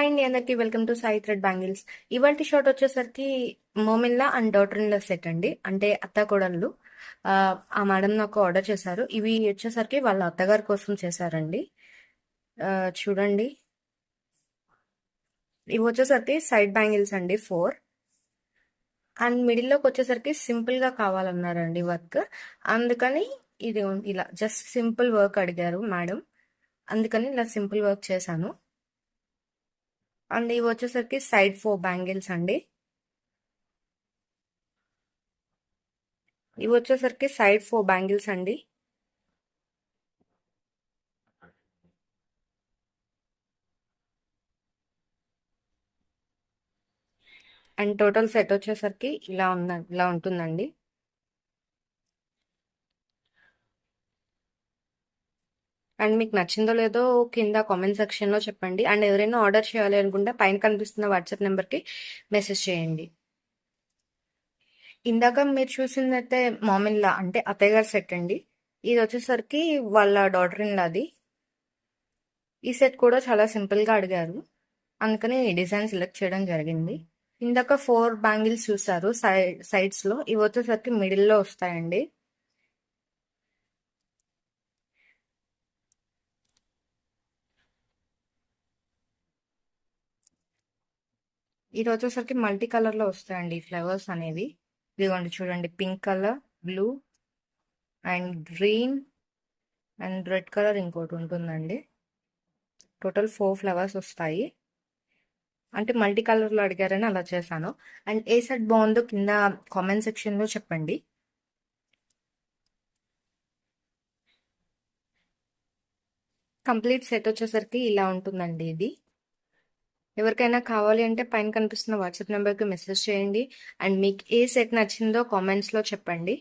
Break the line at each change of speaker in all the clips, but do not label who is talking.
Hi అండి అందరికి welcome to Sai thread bangles. ఇవాళ షార్ట్ వచ్చేసరికి mom in law and daughter in law set అండి. అంటే అత్త కోడళ్ళు. ఆ ఆ మేడం నాకు ఆర్డర్ చేశారు. ఇవి వచ్చేసరికి వాళ్ళ అత్తగారి కోసం చేశారండి. చూడండి, ఇవి వచ్చేసరికి సైడ్ బ్యాంగిల్స్ అండి 4. అండ్ మిడిల్లోకి వచ్చేసరికి సింపుల్ గా కావాలన్నారండి వర్క్. అందుకని ఇలా జస్ట్ సింపుల్ వర్క్ అడిగారు మేడం. అందుకని ఇలా సింపుల్ వర్క్ చేశాను. అండ్ ఇవి వచ్చేసరికి సైడ్ 4 బ్యాంగిల్స్ అండి. ఇవి వచ్చేసరికి సైడ్ 4 బ్యాంగిల్స్ అండి. అండ్ టోటల్ సెట్ వచ్చేసరికి ఇలా ఉంటుందండి. అండ్ మీకు నచ్చిందో లేదో కింద కామెంట్ సెక్షన్ లో చెప్పండి. అండ్ ఎవరైనా ఆర్డర్ చేయాలి అనుకుంటే పైన కనిపిస్తున్న వాట్సాప్ నెంబర్ కి మెసేజ్ చేయండి. ఇందాక మీరు చూసిందైతే మామిన్లా అంటే అత్తయ్య గారి సెట్ అండి. ఇది వచ్చేసరికి వాళ్ళ డాటర్ ఇన్ లాది. ఈ సెట్ కూడా చాలా సింపుల్ గా అడిగారు, అందుకని ఈ డిజైన్ సెలెక్ట్ చేయడం జరిగింది. ఇందాక 4 బ్యాంగిల్స్ చూసారు సైడ్స్ లో, ఇవి వచ్చేసరికి మిడిల్ లో వస్తాయండి. ఇది వచ్చేసరికి మల్టీ కలర్ లో వస్తాయండి ఫ్లవర్స్ అనేవి. ఇదిగోండి చూడండి, pink colour, blue and green and red colour ఇంకోటి ఉంటుందండి. టోటల్ 4 ఫ్లవర్స్ వస్తాయి. అంటే మల్టీ కలర్ లో అడిగారని అలా చేశాను. అండ్ ఏ సెట్ బాగుందో కింద కామెంట్ సెక్షన్ లో చెప్పండి. కంప్లీట్ సెట్ వచ్చేసరికి ఇలా ఉంటుందండి ఇది. ఎవరికైనా కావాలి అంటే పైన కనిపిస్తున్న వాట్సాప్ నెంబర్కి మెసేజ్ చేయండి. అండ్ మీకు ఏ సెట్ నచ్చిందో కామెంట్స్లో చెప్పండి.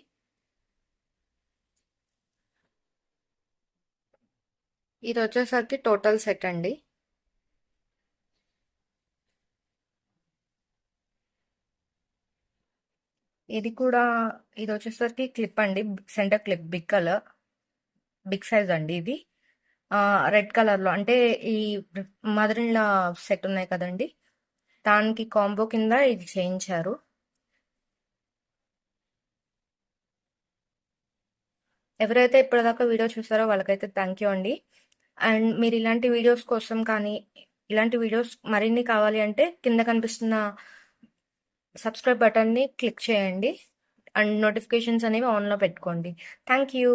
ఇది వచ్చేసరికి టోటల్ సెట్ అండి. ఇది కూడా, ఇది వచ్చేసరికి క్లిప్ అండి, centre clip, big colour, big size అండి ఇది. రెడ్ కలర్లో అంటే ఈ మదర్ ఇన్ లా సెట్ ఉన్నాయి కదండి, దానికి కాంబో కింద ఇది చేయించారు. ఎవరైతే ఇప్పటిదాకా వీడియో చూసారో వాళ్ళకైతే థ్యాంక్ యూ అండి. అండ్ మీరు ఇలాంటి వీడియోస్ కోసం కానీ, ఇలాంటి వీడియోస్ మరిన్ని కావాలి అంటే కింద కనిపిస్తున్న సబ్స్క్రైబ్ బటన్ని క్లిక్ చేయండి. అండ్ నోటిఫికేషన్స్ అనేవి ఆన్లో పెట్టుకోండి. Thank you.